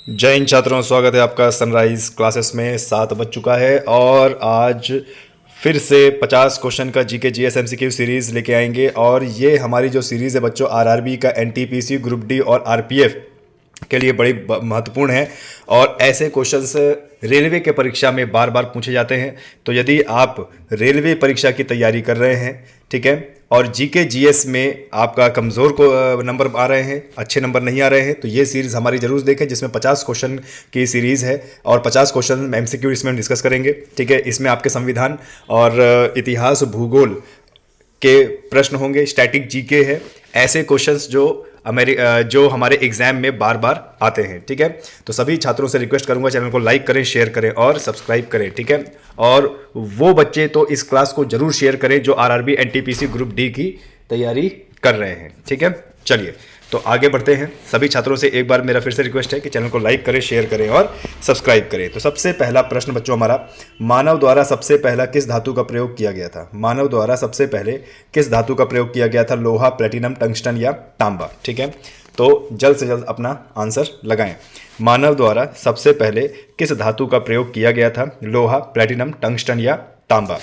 जय हिंद छात्रों, स्वागत है आपका सनराइज क्लासेस में। 7 बज चुका है और आज फिर से 50 क्वेश्चन का जीके जीएस एमसीक्यू सीरीज़ लेके आएंगे। और ये हमारी जो सीरीज़ है बच्चों, आरआरबी का एनटीपीसी ग्रुप डी और आरपीएफ के लिए बड़ी महत्वपूर्ण है। और ऐसे क्वेश्चंस रेलवे के परीक्षा में बार बार पूछे जाते हैं। तो यदि आप रेलवे परीक्षा की तैयारी कर रहे हैं, ठीक है, और जीके जीएस में आपका कमज़ोर को नंबर आ रहे हैं, अच्छे नंबर नहीं आ रहे हैं, तो ये सीरीज़ हमारी ज़रूर देखें, जिसमें 50 क्वेश्चन की सीरीज़ है और 50 क्वेश्चन एमसीक्यू इसमें हम डिस्कस करेंगे। ठीक है, इसमें आपके संविधान और इतिहास भूगोल के प्रश्न होंगे, स्टैटिक जीके है, ऐसे क्वेश्चंस जो हमारे एग्जाम में बार बार आते हैं। ठीक है, तो सभी छात्रों से रिक्वेस्ट करूंगा चैनल को लाइक करें, शेयर करें और सब्सक्राइब करें। ठीक है, और वो बच्चे तो इस क्लास को जरूर शेयर करें जो आरआरबी एनटीपीसी ग्रुप डी की तैयारी कर रहे हैं। ठीक है, चलिए तो आगे बढ़ते हैं। सभी छात्रों से एक बार मेरा फिर से रिक्वेस्ट है कि चैनल को लाइक करें, शेयर करें और सब्सक्राइब करें। तो सबसे पहला प्रश्न बच्चों हमारा, मानव द्वारा सबसे पहला किस धातु का प्रयोग किया गया था? मानव द्वारा सबसे पहले किस धातु का प्रयोग किया गया था? लोहा, प्लेटिनम, टंगस्टन या तांबा? ठीक है, तो जल्द से जल्द अपना आंसर लगाएं। मानव द्वारा सबसे पहले किस धातु का प्रयोग किया गया था? लोहा, प्लेटिनम, टंगस्टन या तांबा?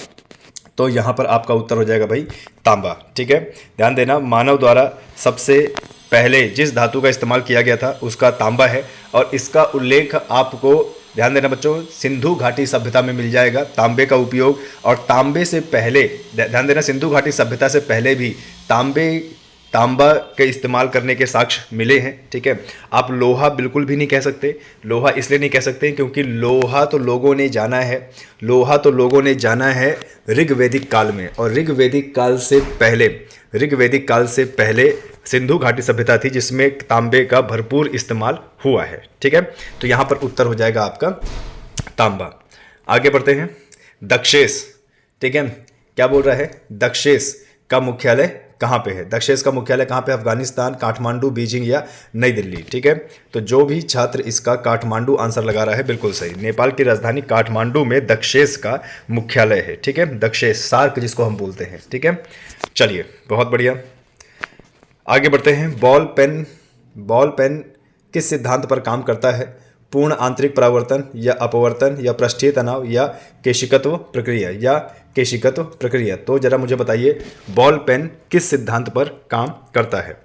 तो यहाँ पर आपका उत्तर हो जाएगा भाई तांबा। ठीक है, ध्यान देना, मानव द्वारा सबसे पहले जिस धातु का इस्तेमाल किया गया था उसका तांबा है। और इसका उल्लेख आपको, ध्यान देना बच्चों, सिंधु घाटी सभ्यता में मिल जाएगा तांबे का उपयोग। और तांबे से पहले, ध्यान देना, सिंधु घाटी सभ्यता से पहले भी तांबा के इस्तेमाल करने के साक्ष्य मिले हैं। ठीक है, आप लोहा बिल्कुल भी नहीं कह सकते। लोहा इसलिए नहीं कह सकते क्योंकि लोहा तो लोगों ने जाना है ऋग्वैदिक काल में, और ऋग्वैदिक काल से पहले सिंधु घाटी सभ्यता थी जिसमें तांबे का भरपूर इस्तेमाल हुआ है। ठीक है, तो यहाँ पर उत्तर हो जाएगा आपका तांबा। आगे बढ़ते हैं। दक्षेस, ठीक है, क्या बोल रहा है? दक्षेस का मुख्यालय कहाँ पे है? दक्षेस का मुख्यालय कहाँ पे? अफगानिस्तान, काठमांडू, बीजिंग या नई दिल्ली? ठीक है, तो जो भी छात्र इसका काठमांडू आंसर लगा रहा है बिल्कुल सही। नेपाल की राजधानी काठमांडू में दक्षेस का मुख्यालय है। ठीक है, दक्षेस, सार्क जिसको हम बोलते हैं। ठीक है, चलिए बहुत बढ़िया, आगे बढ़ते हैं। बॉल पेन किस सिद्धांत पर काम करता है? पूर्ण आंतरिक परावर्तन या अपवर्तन या पृष्ठीय तनाव या केशिकत्व प्रक्रिया? तो जरा मुझे बताइए, बॉल पेन किस सिद्धांत पर काम करता है?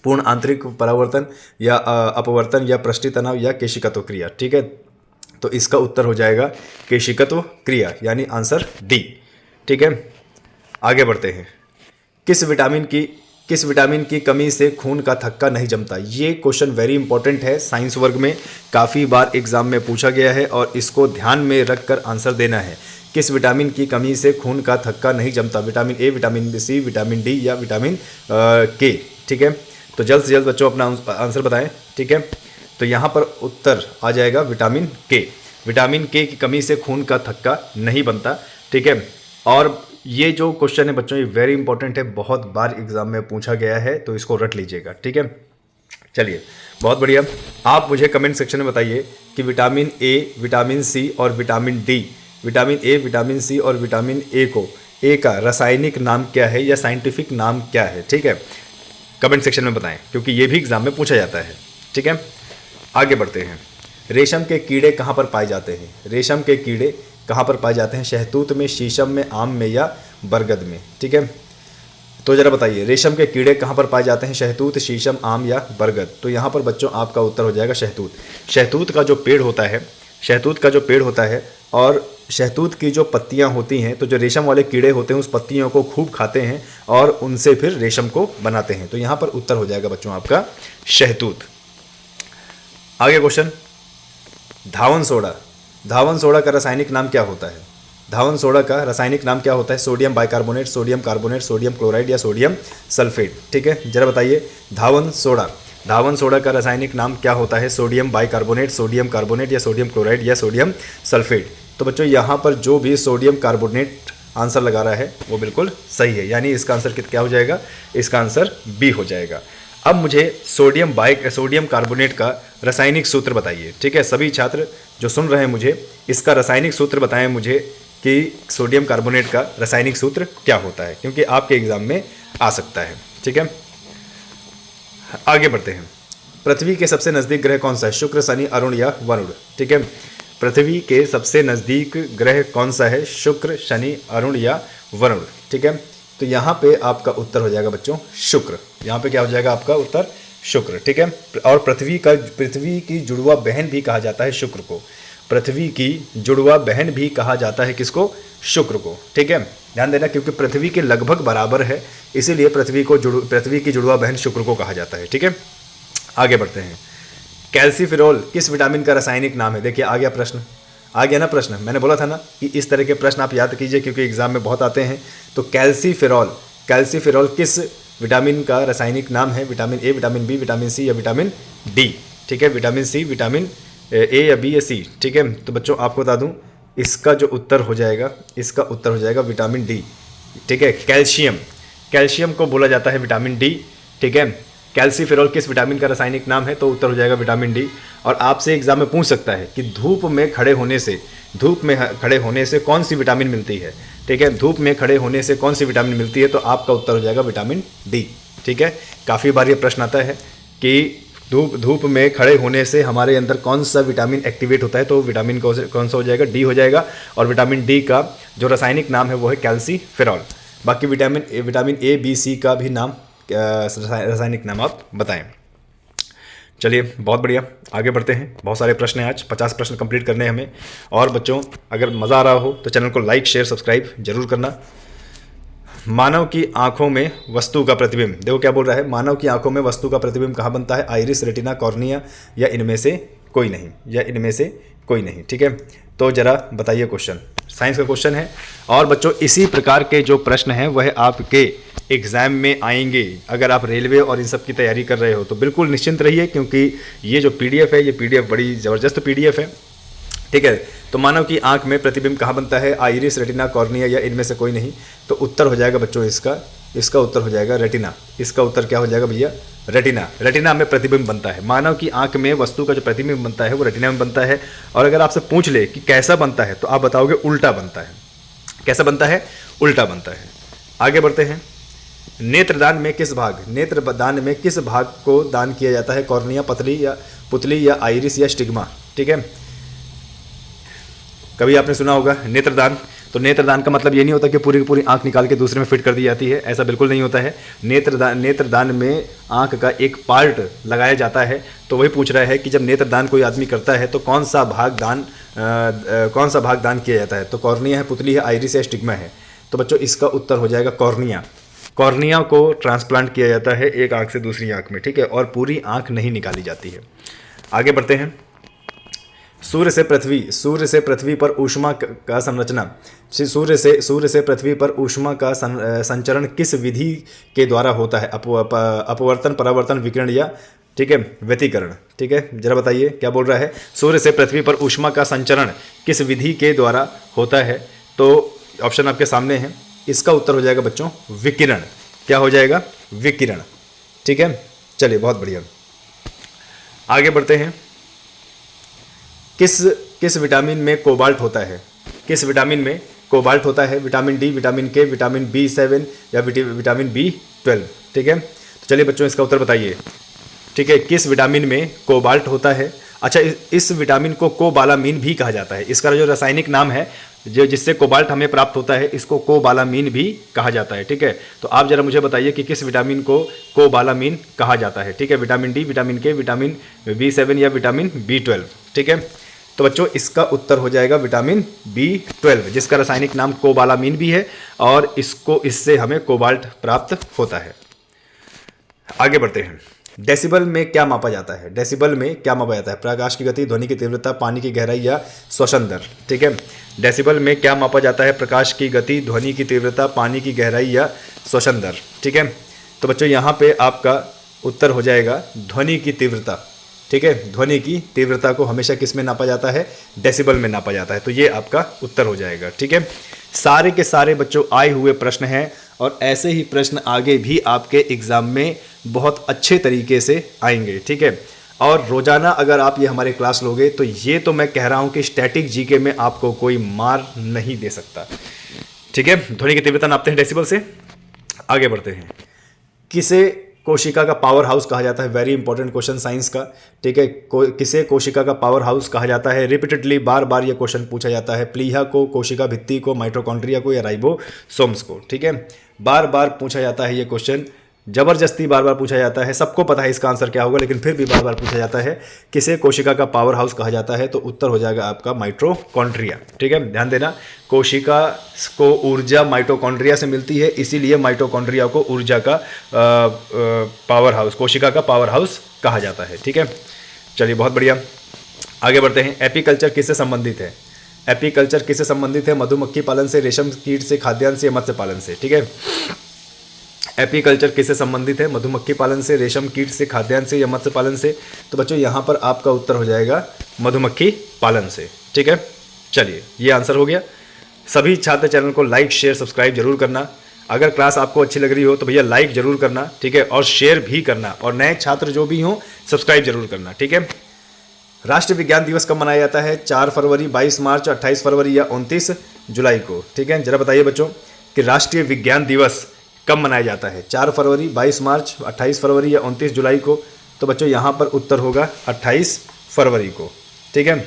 पूर्ण आंतरिक परावर्तन या अपवर्तन या पृष्ठीय तनाव या केशिकत्व क्रिया? ठीक है, तो इसका उत्तर हो जाएगा केशिकत्व क्रिया, यानी आंसर डी। ठीक है, आगे बढ़ते हैं। किस विटामिन की कमी से खून का थक्का नहीं जमता? ये क्वेश्चन वेरी इंपॉर्टेंट है, साइंस वर्ग में काफ़ी बार एग्जाम में पूछा गया है और इसको ध्यान में रखकर आंसर देना है। किस विटामिन की कमी से खून का थक्का नहीं जमता? Vitamin A, vitamin C, vitamin D या विटामिन के? ठीक है, तो जल्द से जल्द बच्चों अपना आंसर बताएं। ठीक है, तो यहाँ पर उत्तर आ जाएगा विटामिन के। विटामिन के की कमी से खून का थक्का नहीं बनता। ठीक है, और ये जो क्वेश्चन है बच्चों, ये वेरी इंपॉर्टेंट है, बहुत बार एग्जाम में पूछा गया है, तो इसको रट लीजिएगा। ठीक है, चलिए बहुत बढ़िया। आप मुझे कमेंट सेक्शन में बताइए कि विटामिन ए, विटामिन सी और vitamin D, vitamin A, vitamin C और विटामिन ए का रासायनिक नाम क्या है या साइंटिफिक नाम क्या है? ठीक है, कमेंट सेक्शन में बताएं, क्योंकि ये भी एग्जाम में पूछा जाता है। ठीक है, आगे बढ़ते हैं। रेशम के कीड़े कहाँ पर पाए जाते हैं? रेशम के कीड़े कहाँ पर पाए जाते हैं? शहतूत में, शीशम में, आम में या बरगद में? ठीक है, तो जरा बताइए, रेशम के कीड़े कहाँ पर पाए जाते हैं? शहतूत, शीशम, आम या बरगद? तो यहाँ पर बच्चों आपका उत्तर हो जाएगा शहतूत। शहतूत का जो पेड़ होता है और शहतूत की जो पत्तियाँ होती हैं, तो जो रेशम वाले कीड़े होते हैं उस पत्तियों को खूब खाते हैं और उनसे फिर रेशम को बनाते हैं। तो यहाँ पर उत्तर हो जाएगा बच्चों आपका शहतूत। आगे क्वेश्चन, धावन सोडा का रासायनिक नाम क्या होता है? धावन सोडा का रासायनिक नाम क्या होता है? Sodium bicarbonate, sodium carbonate, sodium chloride या सोडियम सल्फेट? ठीक है, जरा बताइए, धावन सोडा का रासायनिक नाम क्या होता है? सोडियम बाइकार्बोनेट, सोडियम कार्बोनेट या सोडियम क्लोराइड या सोडियम सल्फेट? तो बच्चों यहाँ पर जो भी सोडियम कार्बोनेट आंसर लगा रहा है वो बिल्कुल सही है, यानी इसका आंसर क्या हो जाएगा? इसका आंसर बी हो जाएगा। अब मुझे सोडियम कार्बोनेट का रासायनिक सूत्र बताइए। ठीक है, सभी छात्र जो सुन रहे हैं मुझे इसका रासायनिक सूत्र बताएं मुझे कि सोडियम कार्बोनेट का रासायनिक सूत्र क्या होता है, क्योंकि आपके एग्जाम में आ सकता है। ठीक है, आगे बढ़ते हैं। पृथ्वी के सबसे नज़दीक ग्रह कौन सा है? शुक्र, शनि, अरुण या वरुण? ठीक है, पृथ्वी के सबसे नज़दीक ग्रह कौन सा है? शुक्र, शनि, अरुण या वरुण? ठीक है, तो यहाँ पे आपका उत्तर हो जाएगा बच्चों शुक्र। यहाँ पे क्या हो जाएगा आपका उत्तर? शुक्र। ठीक है, और पृथ्वी की जुड़वा बहन भी कहा जाता है शुक्र को। पृथ्वी की जुड़वा बहन भी कहा जाता है किसको? शुक्र को। ठीक है, ध्यान देना, क्योंकि पृथ्वी के लगभग बराबर है, इसीलिए पृथ्वी की जुड़वा बहन शुक्र को कहा जाता है। ठीक है, आगे बढ़ते हैं। कैल्सीफेरॉल किस विटामिन का रासायनिक नाम है? देखिए आ गया प्रश्न, आ गया ना प्रश्न। मैंने बोला था ना कि इस तरह के प्रश्न आप याद कीजिए, क्योंकि एग्जाम में बहुत आते हैं। तो कैल्सीफेरॉल किस विटामिन का रासायनिक नाम है? Vitamin A, vitamin B, vitamin C या विटामिन डी? ठीक है, विटामिन सी, विटामिन ए या बी या सी? ठीक है, तो बच्चों आपको बता दूं, इसका जो उत्तर हो जाएगा, इसका उत्तर हो जाएगा विटामिन डी। ठीक है, कैल्शियम को बोला जाता है विटामिन डी। ठीक है, कैल्सीफेरॉल किस विटामिन का रासायनिक नाम है? तो उत्तर हो जाएगा विटामिन डी। और आपसे एग्जाम में पूछ सकता है कि धूप में खड़े होने से कौन सी विटामिन मिलती है? ठीक है, धूप में खड़े होने से कौन सी विटामिन मिलती है? तो आपका उत्तर हो जाएगा विटामिन डी। ठीक है, काफ़ी बार ये प्रश्न आता है कि धूप में खड़े होने से हमारे अंदर कौन सा विटामिन एक्टिवेट होता है? तो विटामिन कौन सा हो जाएगा? डी हो जाएगा। और विटामिन डी का जो रासायनिक नाम है वो है कैल्सीफेरॉल। बाकी विटामिन ए, बी, सी का भी नाम, रासायनिक नाम आप बताएं। चलिए बहुत बढ़िया, आगे बढ़ते हैं। बहुत सारे प्रश्न हैं आज, 50 प्रश्न कंप्लीट करने हैं हमें। और बच्चों अगर मज़ा आ रहा हो तो चैनल को लाइक, शेयर, सब्सक्राइब जरूर करना। मानव की आंखों में वस्तु का प्रतिबिंब, देखो क्या बोल रहा है, मानव की आंखों में वस्तु का प्रतिबिंब कहाँ बनता है? आइरिस, रेटिना, कॉर्निया या इनमें से कोई नहीं? ठीक है, तो जरा बताइए। क्वेश्चन साइंस का क्वेश्चन है। और बच्चों इसी प्रकार के जो प्रश्न हैं वह आपके एग्ज़ाम में आएंगे। अगर आप रेलवे और इन सब की तैयारी कर रहे हो तो बिल्कुल निश्चिंत रहिए, क्योंकि ये जो PDF है, ये PDF बड़ी ज़बरदस्त PDF है। ठीक है, तो मानव की आंख में प्रतिबिंब कहाँ बनता है? आइरिस, रेटिना, कॉर्निया या इनमें से कोई नहीं? तो उत्तर हो जाएगा बच्चों इसका उत्तर हो जाएगा रेटिना। इसका उत्तर क्या हो जाएगा भैया? रेटिना में प्रतिबिंब बनता है। मानव की आंख में वस्तु का जो प्रतिबिंब बनता है वो रेटिना में बनता है। और अगर आपसे पूछ ले कि कैसा बनता है तो आप बताओगे उल्टा बनता है। कैसा बनता है? उल्टा बनता है। आगे बढ़ते हैं। नेत्रदान में किस भाग को दान किया जाता है? कॉर्निया, पुतली या आइरिस या स्टिग्मा? ठीक है, कभी आपने सुना होगा नेत्रदान। तो नेत्रदान का मतलब ये नहीं होता कि पूरी की पूरी आंख निकाल के दूसरे में फिट कर दी जाती है, ऐसा बिल्कुल नहीं होता है। नेत्रदान में आंख का एक पार्ट लगाया जाता है। तो वही पूछ रहा है कि जब नेत्रदान कोई आदमी करता है तो कौन सा भाग दान किया जाता है? तो कॉर्निया है, पुतली है, आइरिस है, स्टिग्मा है? तो बच्चों इसका उत्तर हो जाएगा कॉर्निया को ट्रांसप्लांट किया जाता है एक आंख से दूसरी आंख में। ठीक है, और पूरी आंख नहीं निकाली जाती है। आगे बढ़ते हैं। सूर्य से पृथ्वी पर ऊष्मा का संरचना, सूर्य से पृथ्वी पर ऊष्मा का संचरण किस विधि के द्वारा होता है? अपवर्तन, परावर्तन, विकिरण या ठीक है व्यतिकरण? ठीक है, जरा बताइए क्या बोल रहा है। सूर्य से पृथ्वी पर ऊष्मा का संचरण किस विधि के द्वारा होता है? तो ऑप्शन आपके सामने है। इसका उत्तर हो जाएगा बच्चों विकिरण। क्या हो जाएगा? विकिरण। ठीक है, चलिए बहुत बढ़िया, आगे बढ़ते हैं। किस विटामिन में कोबाल्ट होता है? किस विटामिन में कोबाल्ट होता है? विटामिन डी, विटामिन के, विटामिन B7 या विटामिन B12? ठीक है, तो चलिए बच्चों इसका उत्तर बताइए। ठीक है, किस विटामिन में कोबाल्ट होता है? अच्छा, इस विटामिन को कोबालामीन भी कहा जाता है। इसका जो रासायनिक नाम है जो जिससे कोबाल्ट हमें प्राप्त होता है, इसको कोबालामीन भी कहा जाता है। ठीक है, तो आप जरा मुझे बताइए कि किस विटामिन को कोबालामीन कहा जाता है? ठीक है, विटामिन डी, विटामिन के, विटामिन B7 या विटामिन B12? ठीक है, तो बच्चों इसका उत्तर हो जाएगा विटामिन B12, जिसका रासायनिक नाम कोबालामीन भी है और इससे हमें कोबाल्ट प्राप्त होता है। आगे बढ़ते हैं। डेसिबल में क्या मापा जाता है? प्रकाश की गति, ध्वनि की तीव्रता, पानी की गहराई या श्वसन दर? ठीक है, डेसिबल में क्या मापा जाता है? प्रकाश की गति, ध्वनि की तीव्रता, पानी की गहराई या श्वसन दर? ठीक है, तो बच्चों यहाँ पे आपका उत्तर हो जाएगा ध्वनि की तीव्रता। ठीक है, ध्वनि की तीव्रता को हमेशा किस में नापा जाता है? डेसिबल में नापा जाता है। तो ये आपका उत्तर हो जाएगा। ठीक है, सारे के सारे बच्चों आए हुए प्रश्न हैं और ऐसे ही प्रश्न आगे भी आपके एग्जाम में बहुत अच्छे तरीके से आएंगे। ठीक है, और रोजाना अगर आप ये हमारे क्लास लोगे तो ये तो मैं कह रहा हूँ कि स्टैटिक जीके में आपको कोई मार नहीं दे सकता। ठीक है, ध्वनि की तीव्रता नापते हैं डेसिबल से। आगे बढ़ते हैं। कोशिका का पावर हाउस कहा जाता है? वेरी इंपॉर्टेंट क्वेश्चन साइंस का, ठीक है। किसे कोशिका का पावर हाउस कहा जाता है? रिपीटेडली बार बार ये क्वेश्चन पूछा जाता है। प्लीहा को, कोशिका भित्ति को, माइटोकॉन्ड्रिया को या राइबोसोम्स को, ठीक है। बार बार पूछा जाता है ये क्वेश्चन, जबरदस्ती बार बार पूछा जाता है। सबको पता है इसका आंसर क्या होगा, लेकिन फिर भी बार बार पूछा जाता है किसे कोशिका का पावर हाउस कहा जाता है, तो उत्तर हो जाएगा आपका माइटोकॉन्ड्रिया, ठीक है। ध्यान देना, कोशिका को ऊर्जा माइटोकॉन्ड्रिया से मिलती है, इसीलिए माइटोकॉन्ड्रिया को ऊर्जा का पावर हाउस, कोशिका का पावर हाउस कहा जाता है, ठीक है। चलिए बहुत बढ़िया, आगे बढ़ते हैं। एपीकल्चर किससे संबंधित है? एपीकल्चर किससे संबंधित है? मधुमक्खी पालन से, रेशम कीट से, खाद्यान्न से, मत्स्य पालन से, ठीक है। एपीकल्चर किससे संबंधित है? मधुमक्खी पालन से, रेशम कीट से, खाद्यान्न से या मत्स्य पालन से? तो बच्चों यहाँ पर आपका उत्तर हो जाएगा मधुमक्खी पालन से, ठीक है। चलिए ये आंसर हो गया। सभी छात्र चैनल को लाइक शेयर सब्सक्राइब जरूर करना। अगर क्लास आपको अच्छी लग रही हो तो भैया लाइक जरूर करना, ठीक है, और शेयर भी करना, और नए छात्र जो भी हों सब्सक्राइब जरूर करना, ठीक है। राष्ट्रीय विज्ञान दिवस कब मनाया जाता है? 4 फरवरी, 22 मार्च, 28 फरवरी या 29 जुलाई को, ठीक है। जरा बताइए बच्चों कि राष्ट्रीय विज्ञान दिवस कब मनाया जाता है? 4 फरवरी, 22 मार्च, 28 फरवरी या 29 जुलाई को? तो बच्चों यहाँ पर उत्तर होगा 28 फरवरी को, ठीक है।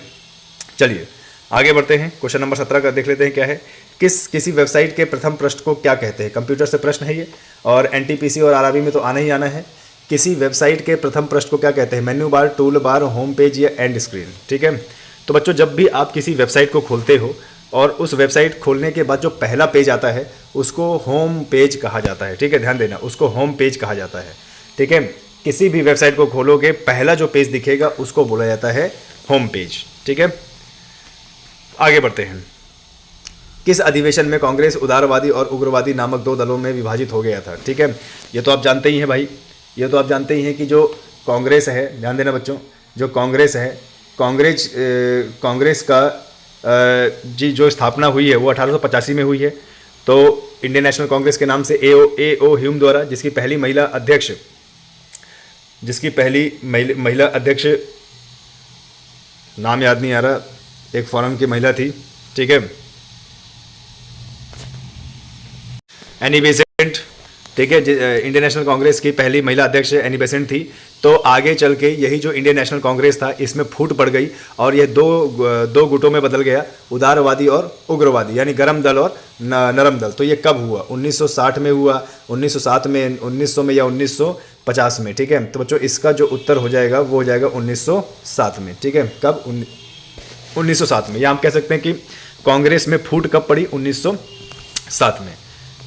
चलिए आगे बढ़ते हैं। क्वेश्चन नंबर 17 का देख लेते हैं क्या है। किसी वेबसाइट के प्रथम पृष्ठ को क्या कहते हैं? कंप्यूटर से प्रश्न है ये, और एनटीपीसी और आरआरबी में तो आना ही आना है। किसी वेबसाइट के प्रथम पृष्ठ को क्या कहते हैं? Menu bar, tool bar, home page या एंड स्क्रीन, ठीक है। तो बच्चों जब भी आप किसी वेबसाइट को खोलते हो और उस वेबसाइट खोलने के बाद जो पहला पेज आता है उसको होम पेज कहा जाता है, ठीक है। ध्यान देना, उसको होम पेज कहा जाता है, ठीक है। किसी भी वेबसाइट को खोलोगे पहला जो पेज दिखेगा उसको बोला जाता है होम पेज, ठीक है। आगे बढ़ते हैं। किस अधिवेशन में कांग्रेस उदारवादी और उग्रवादी नामक 2 दलों में विभाजित हो गया था? ठीक है, ये तो आप जानते ही हैं भाई, ये तो आप जानते ही हैं कि जो कांग्रेस है, ध्यान देना बच्चों, जो कांग्रेस है, कांग्रेस का जी जो स्थापना हुई है वो 1885 में हुई है। तो इंडियन नेशनल कांग्रेस के नाम से ए ओ ह्यूम द्वारा, जिसकी पहली महिला अध्यक्ष नाम याद नहीं आ रहा, एक फॉरेन की महिला थी, ठीक है, एनी बेसेंट, ठीक है। इंडियन नेशनल कांग्रेस की पहली महिला अध्यक्ष एनी बेसेंट थी। तो आगे चल के यही जो इंडियन नेशनल कांग्रेस था इसमें फूट पड़ गई और ये दो गुटों में बदल गया, उदारवादी और उग्रवादी, यानी गरम दल और नरम दल। तो ये कब हुआ? 1960 में हुआ, 1907 में, 1900 में या 1950 में, ठीक है। तो बच्चों इसका जो उत्तर हो जाएगा वो हो जाएगा 1907 में, ठीक है। कब? 1907 में। या हम कह सकते हैं कि कांग्रेस में फूट कब पड़ी? 1907 में,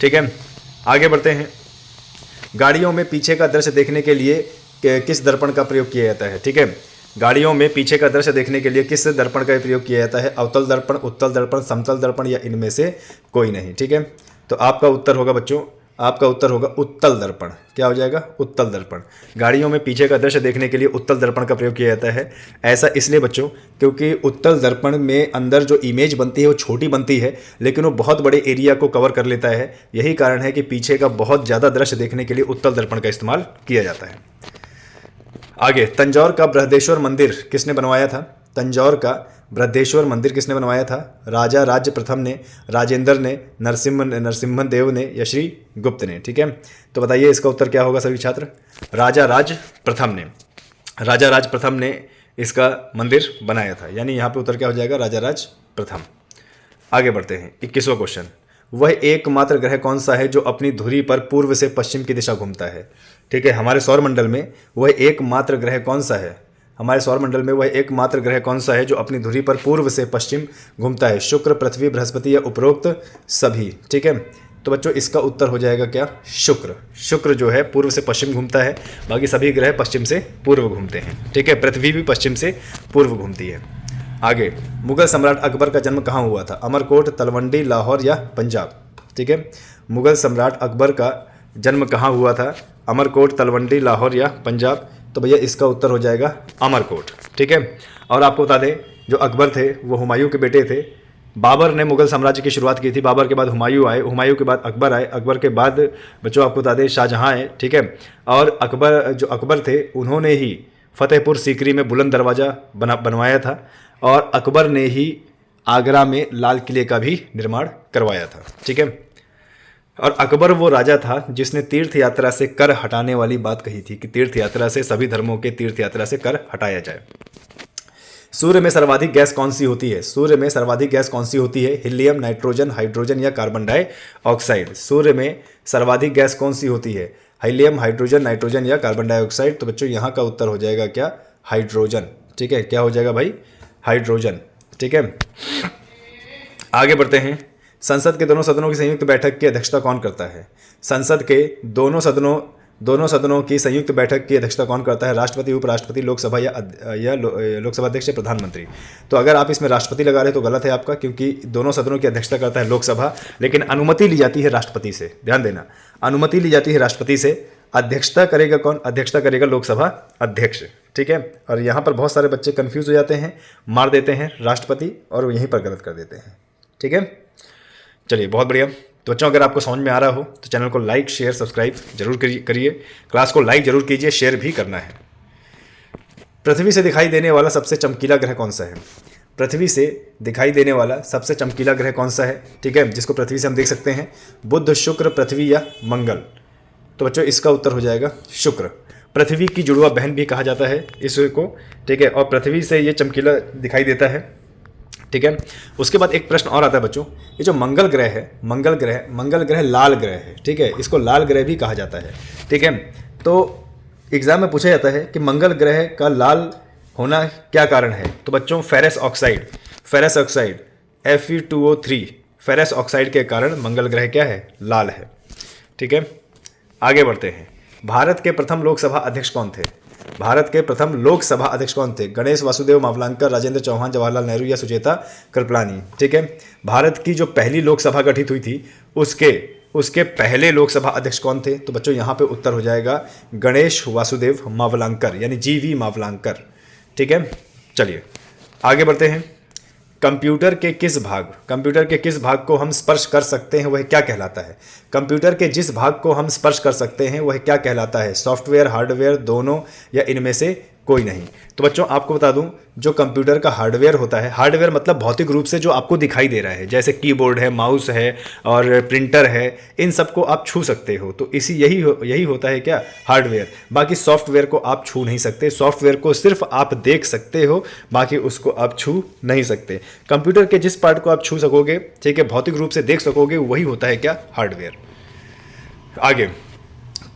ठीक है। आगे बढ़ते हैं। गाड़ियों में पीछे का दृश्य देखने के लिए किस दर्पण का प्रयोग किया जाता है? ठीक है, गाड़ियों में पीछे का दृश्य देखने के लिए किस दर्पण का प्रयोग किया जाता है? अवतल दर्पण, उत्तल दर्पण, समतल दर्पण या इनमें से कोई नहीं, ठीक है। तो आपका उत्तर होगा बच्चों, आपका उत्तर होगा उत्तल दर्पण। क्या हो जाएगा? उत्तल दर्पण। गाड़ियों में पीछे का दृश्य देखने के लिए उत्तल दर्पण का प्रयोग किया जाता है। ऐसा इसलिए बच्चों क्योंकि उत्तल दर्पण में अंदर जो इमेज बनती है वो छोटी बनती है, लेकिन वो बहुत बड़े एरिया को कवर कर लेता है। यही कारण है कि पीछे का बहुत ज़्यादा दृश्य देखने के लिए उत्तल दर्पण का इस्तेमाल किया जाता है। आगे, तंजौर का बृहदेश्वर मंदिर किसने बनवाया था? तंजौर का बृहदेश्वर मंदिर किसने बनवाया था? राजा राज प्रथम ने, राजेंद्र ने, नरसिम्हन देव ने या श्री गुप्त ने, ठीक है। तो बताइए इसका उत्तर क्या होगा सभी छात्र? राजा राज प्रथम ने, राजा राज प्रथम ने इसका मंदिर बनाया था, यानी यहाँ पे उत्तर क्या हो जाएगा? राजा राज प्रथम। आगे बढ़ते हैं। 21वां क्वेश्चन, वह एकमात्र ग्रह कौन सा है जो अपनी धुरी पर पूर्व से पश्चिम की दिशा घूमता है? ठीक है, हमारे सौरमंडल में वह एकमात्र ग्रह कौन सा है? हमारे सौरमंडल में वह एकमात्र ग्रह कौन सा है जो अपनी धुरी पर पूर्व से पश्चिम घूमता है? शुक्र, पृथ्वी, बृहस्पति या उपरोक्त सभी, ठीक है। तो बच्चों इसका उत्तर हो जाएगा क्या? शुक्र। शुक्र जो है पूर्व से पश्चिम घूमता है, बाकी सभी ग्रह पश्चिम से पूर्व घूमते हैं, ठीक है। पृथ्वी भी पश्चिम से पूर्व घूमती है। आगे, मुगल सम्राट अकबर का जन्म कहाँ हुआ था? अमरकोट, तलवंडी, लाहौर या पंजाब, ठीक है। मुगल सम्राट अकबर का जन्म कहाँ हुआ था? अमरकोट, तलवंडी, लाहौर या पंजाब? तो भैया इसका उत्तर हो जाएगा अमरकोट, ठीक है। और आपको बता दें जो अकबर थे वो हुमायूं के बेटे थे। बाबर ने मुगल साम्राज्य की शुरुआत की थी, बाबर के बाद हुमायूं आए, हुमायूं के बाद अकबर आए, अकबर के बाद बच्चों आपको बता दें शाहजहां आए, ठीक है। और अकबर थे उन्होंने ही फतेहपुर सीकरी में बुलंद दरवाज़ा बनवाया था, और अकबर ने ही आगरा में लाल किले का भी निर्माण करवाया था, ठीक है। और अकबर वो राजा था जिसने तीर्थ यात्रा से कर हटाने वाली बात कही थी कि तीर्थ यात्रा से, सभी धर्मों के तीर्थ यात्रा से कर हटाया जाए। सूर्य में सर्वाधिक गैस कौन सी होती है? सूर्य में सर्वाधिक गैस कौन सी होती है? हीलियम, नाइट्रोजन, हाइड्रोजन या कार्बन डाइऑक्साइड? सूर्य में सर्वाधिक गैस कौन सी होती है? हीलियम, हाइड्रोजन, नाइट्रोजन या कार्बन डाइऑक्साइड? तो बच्चों यहाँ का उत्तर हो जाएगा क्या? हाइड्रोजन। ठीक है, क्या हो जाएगा भाई? हाइड्रोजन। ठीक है, आगे बढ़ते हैं। संसद के दोनों सदनों की संयुक्त बैठक की अध्यक्षता कौन करता है? संसद के दोनों सदनों की संयुक्त बैठक की अध्यक्षता कौन करता है? राष्ट्रपति, उपराष्ट्रपति, लोकसभा या लोकसभा अध्यक्ष या प्रधानमंत्री? तो अगर आप इसमें राष्ट्रपति लगा रहे हैं तो गलत है आपका, क्योंकि दोनों सदनों की अध्यक्षता करता है लोकसभा, लेकिन अनुमति ली जाती है राष्ट्रपति से। ध्यान देना, अनुमति ली जाती है राष्ट्रपति से। अध्यक्षता करेगा कौन? अध्यक्षता करेगा लोकसभा अध्यक्ष। ठीक है, और यहाँ पर बहुत सारे बच्चे कंफ्यूज हो जाते हैं, मार देते हैं राष्ट्रपति और यहीं पर गलत कर देते हैं। ठीक है, चलिए बहुत बढ़िया। तो बच्चों, अगर आपको समझ में आ रहा हो तो चैनल को लाइक, शेयर, सब्सक्राइब जरूर करिए। क्लास को लाइक जरूर कीजिए, शेयर भी करना है। पृथ्वी से दिखाई देने वाला सबसे चमकीला ग्रह कौन सा है? पृथ्वी से दिखाई देने वाला सबसे चमकीला ग्रह कौन सा है? ठीक है, जिसको पृथ्वी से हम देख सकते हैं। बुध, शुक्र, पृथ्वी या मंगल? तो बच्चों इसका उत्तर हो जाएगा शुक्र। पृथ्वी की जुड़वा बहन भी कहा जाता है इसको। ठीक है, और पृथ्वी से ये चमकीला दिखाई देता है। ठीक है, उसके बाद एक प्रश्न और आता है बच्चों, ये जो मंगल ग्रह है, मंगल ग्रह लाल ग्रह है। ठीक है, इसको लाल ग्रह भी कहा जाता है। ठीक है, तो एग्जाम में पूछा जाता है कि मंगल ग्रह का लाल होना क्या कारण है? तो बच्चों ferrous oxide Fe2O3 ferrous oxide के कारण मंगल ग्रह क्या है? लाल है। ठीक है, आगे बढ़ते हैं। भारत के प्रथम लोकसभा अध्यक्ष कौन थे? भारत के प्रथम लोकसभा अध्यक्ष कौन थे? गणेश वासुदेव मावलंकर, राजेंद्र चौहान, जवाहरलाल नेहरू या सुचेता कृपलानी? ठीक है, भारत की जो पहली लोकसभा गठित हुई थी उसके पहले लोकसभा अध्यक्ष कौन थे? तो बच्चों यहाँ पे उत्तर हो जाएगा गणेश वासुदेव मावलंकर, यानी GV मावलंकर। ठीक है, चलिए आगे बढ़ते हैं। कंप्यूटर के किस भाग को हम स्पर्श कर सकते हैं वह क्या कहलाता है? कंप्यूटर के जिस भाग को हम स्पर्श कर सकते हैं वह क्या कहलाता है? सॉफ्टवेयर, हार्डवेयर, दोनों या इनमें से कोई नहीं? तो बच्चों आपको बता दूं, जो कंप्यूटर का हार्डवेयर होता है, हार्डवेयर मतलब भौतिक रूप से जो आपको दिखाई दे रहा है, जैसे कीबोर्ड है, माउस है और प्रिंटर है, इन सबको आप छू सकते हो। तो यही होता है क्या? हार्डवेयर। बाकी सॉफ्टवेयर को आप छू नहीं सकते, सॉफ्टवेयर को सिर्फ आप देख सकते हो, बाकी उसको आप छू नहीं सकते। कंप्यूटर के जिस पार्ट को आप छू सकोगे, ठीक है, भौतिक रूप से देख सकोगे, वही होता है क्या? हार्डवेयर। आगे,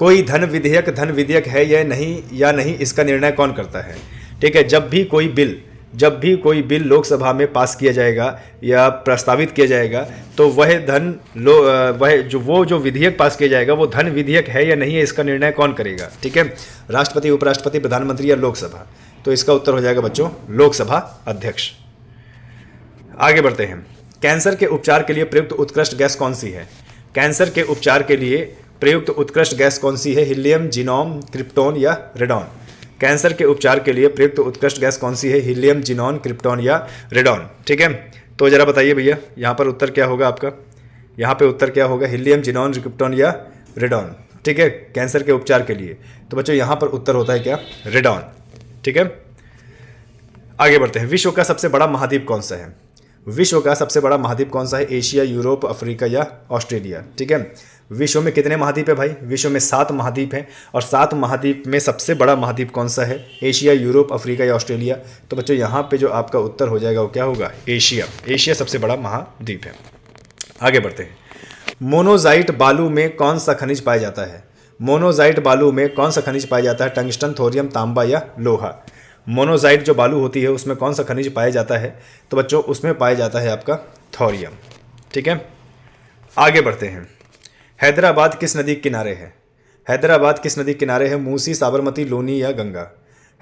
कोई धन विधेयक है या नहीं इसका निर्णय कौन करता है? ठीक है, जब भी कोई बिल लोकसभा में पास किया जाएगा या प्रस्तावित किया जाएगा तो जो विधेयक पास किया जाएगा वो धन विधेयक है या नहीं है इसका निर्णय कौन करेगा? ठीक है, राष्ट्रपति, उपराष्ट्रपति, प्रधानमंत्री या लोकसभा? तो इसका उत्तर हो जाएगा बच्चों लोकसभा अध्यक्ष। आगे बढ़ते हैं। कैंसर के उपचार के लिए प्रयुक्त उत्कृष्ट गैस कौन सी है? कैंसर के उपचार के लिए प्रयुक्त उत्कृष्ट गैस कौन सी है? हीलियम, जिनोन, क्रिप्टॉन या रेडॉन? कैंसर के उपचार के लिए प्रयुक्त उत्कृष्ट गैस कौन सी है? हीलियम, जिनोन, क्रिप्टॉन या रेडॉन? ठीक है, तो जरा बताइए भैया, यहाँ पर उत्तर क्या होगा आपका? यहाँ पे उत्तर क्या होगा? हीलियम, जिनोन, क्रिप्टॉन या रेडॉन? ठीक है, कैंसर के उपचार के लिए। तो बच्चों यहाँ पर उत्तर होता है क्या? रेडॉन। ठीक है, आगे बढ़ते हैं। विश्व का सबसे बड़ा महाद्वीप कौन सा है? विश्व का सबसे बड़ा महाद्वीप कौन सा है? एशिया, यूरोप, अफ्रीका या ऑस्ट्रेलिया? ठीक है, विश्व में कितने महाद्वीप है भाई? विश्व में 7 महाद्वीप हैं, और 7 महाद्वीप में सबसे बड़ा महाद्वीप कौन सा है? एशिया, यूरोप, अफ्रीका या ऑस्ट्रेलिया? तो बच्चों यहाँ पे जो आपका उत्तर हो जाएगा वो क्या होगा? एशिया। एशिया सबसे बड़ा महाद्वीप है। आगे बढ़ते हैं। मोनोजाइट बालू में कौन सा खनिज पाया जाता है? मोनोजाइट बालू में कौन सा खनिज पाया जाता है? टंगस्टन, थोरियम, तांबा या लोहा? मोनोजाइट जो बालू होती है उसमें कौन सा खनिज पाया जाता है? तो बच्चों उसमें पाया जाता है आपका थोरियम। ठीक है, आगे बढ़ते हैं। हैदराबाद किस नदी के किनारे है? हैदराबाद किस नदी के किनारे है? मूसी, साबरमती, लोनी या गंगा?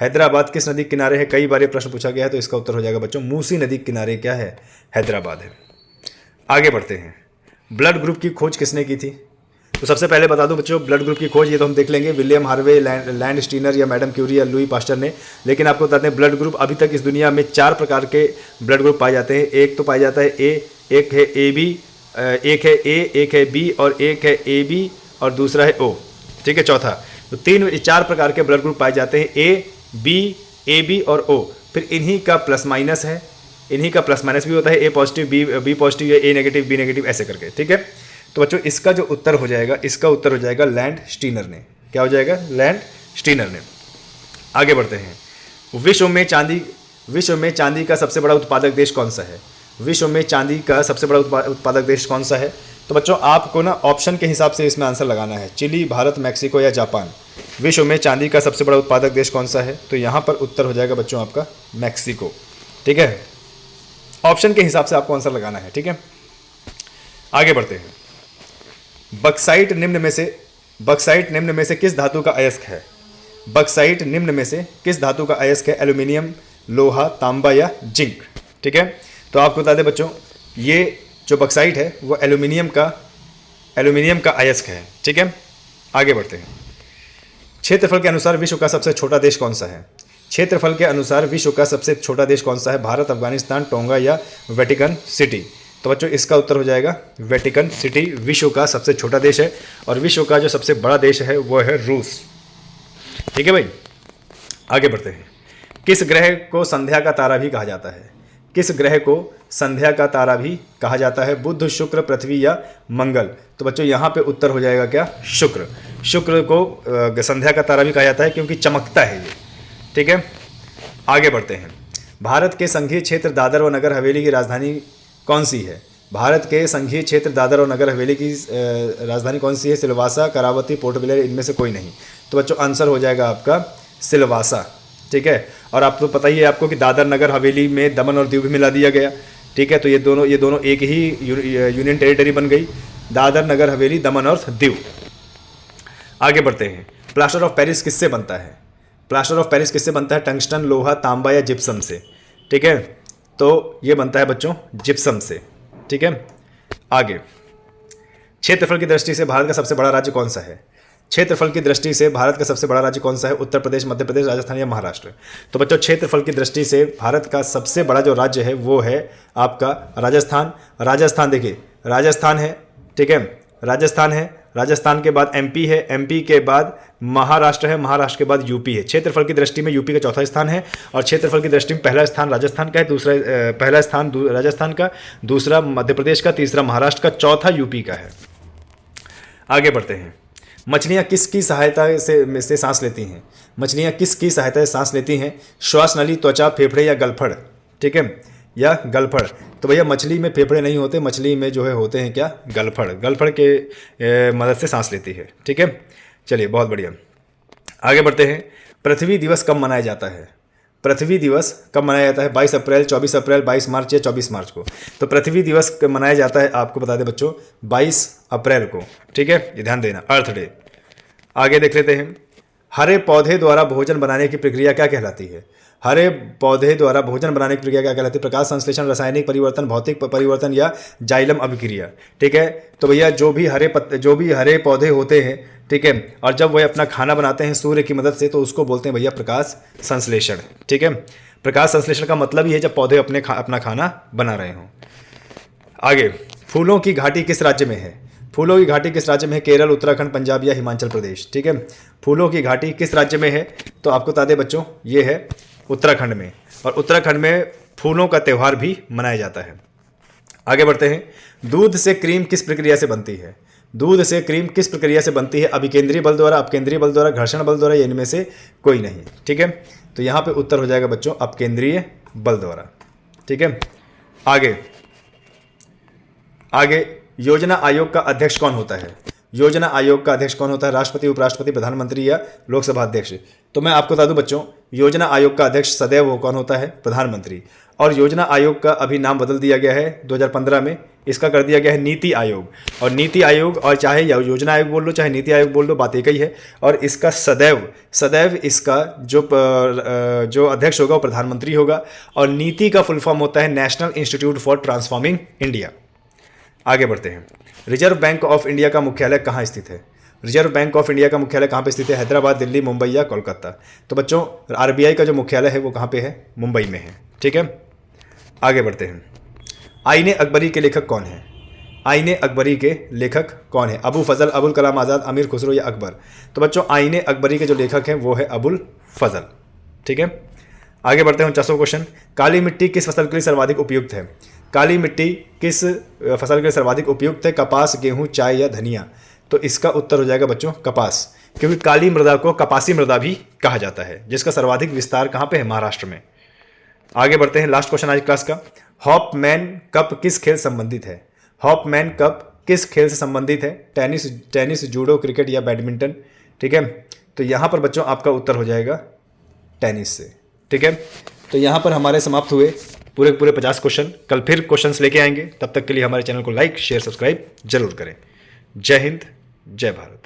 हैदराबाद किस नदी के किनारे है? कई बार ये प्रश्न पूछा गया है, तो इसका उत्तर हो जाएगा बच्चों मूसी नदी के किनारे क्या है? हैदराबाद है। आगे बढ़ते हैं। ब्लड ग्रुप की खोज किसने की थी? तो सबसे पहले बता दूं बच्चों, ब्लड ग्रुप की खोज ये तो हम देख लेंगे, विलियम हार्वे, लैंड स्टीनर या मैडम क्यूरी या लुई पास्टर ने। लेकिन आपको बताते हैं ब्लड ग्रुप अभी तक इस दुनिया में 4 प्रकार के ब्लड ग्रुप पाए जाते हैं। एक तो पाया जाता है ए, एक है ए बी, एक है ए, एक है बी और एक है ए बी और दूसरा है ओ। ठीक है, चौथा। तो 4 प्रकार के ब्लड ग्रुप पाए जाते हैं, ए बी, ए बी और ओ। फिर इन्हीं का प्लस माइनस है, इन्हीं का प्लस माइनस भी होता है, ए पॉजिटिव, बी पॉजिटिव या ए नेगेटिव, बी नेगेटिव, ऐसे करके। ठीक है, तो बच्चों इसका जो उत्तर हो जाएगा, इसका उत्तर हो जाएगा लैंड स्टीनर ने। क्या हो जाएगा? लैंड स्टीनर ने। आगे बढ़ते हैं। विश्व में चांदी का सबसे बड़ा उत्पादक देश कौन सा है? विश्व में चांदी का सबसे बड़ा उत्पादक देश कौन सा है? तो बच्चों आपको ना ऑप्शन के हिसाब से इसमें आंसर लगाना है, चिली, भारत, मैक्सिको या जापान। विश्व में चांदी का सबसे बड़ा उत्पादक देश कौन सा है? तो यहाँ पर उत्तर हो जाएगा बच्चों आपका मैक्सिको। ठीक है, ऑप्शन के हिसाब से आपको आंसर लगाना है। ठीक है, आगे बढ़ते हैं। बक्साइट निम्न में से किस धातु का अयस्क है? बक्साइट निम्न में से किस धातु का अयस्क है? एल्यूमिनियम, लोहा, तांबा या जिंक। ठीक है, तो आपको बता दें बच्चों, ये जो बक्साइट है वो एल्यूमिनियम का अयस्क है। ठीक है, आगे बढ़ते हैं। क्षेत्रफल के अनुसार विश्व का सबसे छोटा देश कौन सा है? क्षेत्रफल के अनुसार विश्व का सबसे छोटा देश कौन सा है? भारत, अफगानिस्तान, टोंगा या वेटिकन सिटी। तो बच्चों इसका उत्तर हो जाएगा वेटिकन सिटी विश्व का सबसे छोटा देश है, और विश्व का जो सबसे बड़ा देश है वो है रूस। ठीक है भाई, आगे बढ़ते हैं। किस ग्रह को संध्या का तारा भी कहा जाता है? किस ग्रह को संध्या का तारा भी कहा जाता है? बुध, शुक्र, पृथ्वी या मंगल। तो बच्चों यहाँ पे उत्तर हो जाएगा क्या? शुक्र। शुक्र को संध्या का तारा भी कहा जाता है क्योंकि चमकता है ये। ठीक है, आगे बढ़ते हैं। भारत के संघीय क्षेत्र दादर और नगर हवेली की राजधानी कौन सी है? भारत के संघीय क्षेत्र दादर और नगर हवेली की राजधानी कौन सी है? सिलवासा, करावती, पोर्ट ब्लेयर, इनमें से कोई नहीं। तो बच्चों आंसर हो जाएगा आपका सिलवासा। ठीक है, और आप तो पता ही है आपको कि दादर नगर हवेली में दमन और दीव भी मिला दिया गया। ठीक है, तो ये दोनों एक ही यूनियन टेरिटरी बन गई, दादर नगर हवेली, दमन और दीव। आगे बढ़ते हैं। प्लास्टर ऑफ पेरिस किससे बनता है? प्लास्टर ऑफ पेरिस किससे बनता है? टंगस्टन, लोहा, तांबा या जिप्सम से। ठीक है, तो ये बनता है बच्चों जिप्सम से। ठीक है, आगे। क्षेत्रफल की दृष्टि से भारत का सबसे बड़ा राज्य कौन सा है? क्षेत्रफल की दृष्टि से भारत का सबसे बड़ा राज्य कौन सा है? उत्तर प्रदेश, मध्य प्रदेश, राजस्थान या महाराष्ट्र। तो बच्चों क्षेत्रफल की दृष्टि से भारत का सबसे बड़ा जो राज्य है वो है आपका राजस्थान। राजस्थान देखिए, राजस्थान है। ठीक है, राजस्थान है, राजस्थान के बाद एमपी है, एमपी के बाद महाराष्ट्र है, महाराष्ट्र के बाद यूपी है। क्षेत्रफल की दृष्टि में यूपी का चौथा स्थान है, और क्षेत्रफल की दृष्टि में पहला स्थान राजस्थान का है, पहला स्थान राजस्थान का, दूसरा मध्य प्रदेश का, तीसरा महाराष्ट्र का, चौथा यूपी का है। आगे बढ़ते हैं। मछलियाँ किसकी सहायता से सांस लेती हैं? मछलियाँ किसकी सहायता से सांस लेती हैं? श्वास नली, त्वचा, फेफड़े या गलफड़। ठीक है, या गलफड़। तो भैया मछली में फेफड़े नहीं होते, मछली में जो है होते हैं क्या? गलफड़। गलफड़ के मदद से सांस लेती है। ठीक है, चलिए बहुत बढ़िया, आगे बढ़ते हैं। पृथ्वी दिवस कब मनाया जाता है? पृथ्वी दिवस कब मनाया जाता है? 22 अप्रैल, 24 अप्रैल, 22 मार्च या 24 मार्च को। तो पृथ्वी दिवस मनाया जाता है, आपको बता दें बच्चों, 22 अप्रैल को। ठीक है, ये ध्यान देना, अर्थ डे। आगे देख लेते हैं। हरे पौधे द्वारा भोजन बनाने की प्रक्रिया क्या कहलाती है? हरे पौधे द्वारा भोजन बनाने की प्रक्रिया क्या कहलाती है? प्रकाश संश्लेषण, रासायनिक परिवर्तन, भौतिक परिवर्तन या जाइलम अभिक्रिया। ठीक है, तो भैया जो भी हरे पौधे होते हैं, ठीक है, और जब वह अपना खाना बनाते हैं सूर्य की मदद से, तो उसको बोलते हैं भैया प्रकाश संश्लेषण। ठीक है, प्रकाश संश्लेषण का मतलब ही है जब पौधे अपना खाना बना रहे हों। आगे, फूलों की घाटी किस राज्य में है? फूलों की घाटी किस राज्य में है? केरल, उत्तराखंड, पंजाब या हिमाचल प्रदेश। ठीक है, फूलों की घाटी किस राज्य में है? तो आपको बता दें बच्चों, ये है उत्तराखंड में, और उत्तराखंड में फूलों का त्यौहार भी मनाया जाता है। आगे बढ़ते हैं। दूध से क्रीम किस प्रक्रिया से बनती है? दूध से क्रीम किस प्रक्रिया से बनती है? अभिकेंद्रीय बल द्वारा, अपकेंद्रीय बल द्वारा, घर्षण बल द्वारा, या इनमें से कोई नहीं। ठीक है, तो यहाँ पे उत्तर हो जाएगा बच्चों अपकेंद्रीय बल द्वारा। ठीक है, आगे योजना आयोग का अध्यक्ष कौन होता है? योजना आयोग का अध्यक्ष कौन होता है? राष्ट्रपति, उपराष्ट्रपति, प्रधानमंत्री या लोकसभा अध्यक्ष। तो मैं आपको बता दूं बच्चों, योजना आयोग का अध्यक्ष सदैव वो कौन होता है? प्रधानमंत्री। और योजना आयोग का अभी नाम बदल दिया गया है 2015 में, इसका कर दिया गया है नीति आयोग। और नीति आयोग, और चाहे योजना आयोग बोल लो चाहे नीति आयोग बोल लो, बात एक ही है। और इसका सदैव इसका जो अध्यक्ष होगा वो प्रधानमंत्री होगा। और नीति का फुल फॉर्म होता है national institute for transforming India. आगे बढ़ते हैं। रिजर्व बैंक ऑफ इंडिया का मुख्यालय कहाँ स्थित है? रिजर्व बैंक ऑफ इंडिया का मुख्यालय कहाँ पे स्थित है? हैदराबाद, दिल्ली, मुंबई या कोलकाता। तो बच्चों आरबीआई का जो मुख्यालय है वो कहाँ पे है? मुंबई में है। ठीक है, आगे बढ़ते हैं। आईने अकबरी के लेखक कौन है? आईने अकबरी के लेखक कौन है? अबू फजल, अबुल कलाम आज़ाद, अमीर खुसरो या अकबर। तो बच्चों आईने अकबरी के जो लेखक हैं वो है अबुल फजल। ठीक है, आगे बढ़ते हैं। 49वां क्वेश्चन। काली मिट्टी किस फसल के लिए सर्वाधिक उपयुक्त है? काली मिट्टी किस फसल के लिए सर्वाधिक उपयुक्त है? कपास, गेहूं, चाय या धनिया? तो इसका उत्तर हो जाएगा बच्चों कपास, क्योंकि काली मृदा को कपासी मृदा भी कहा जाता है, जिसका सर्वाधिक विस्तार कहाँ पे है? महाराष्ट्र में। आगे बढ़ते हैं, लास्ट क्वेश्चन आज क्लास का। हॉपमैन कप किस खेल संबंधित है? हॉपमैन कप किस खेल से संबंधित है? टेनिस, जूडो, क्रिकेट या बैडमिंटन? ठीक है, तो यहाँ पर बच्चों आपका उत्तर हो जाएगा टेनिस से। ठीक है, तो यहाँ पर हमारे समाप्त हुए पूरे 50 क्वेश्चन। कल फिर क्वेश्चंस लेके आएंगे, तब तक के लिए हमारे चैनल को लाइक, शेयर, सब्सक्राइब जरूर करें। जय हिंद, जय भारत।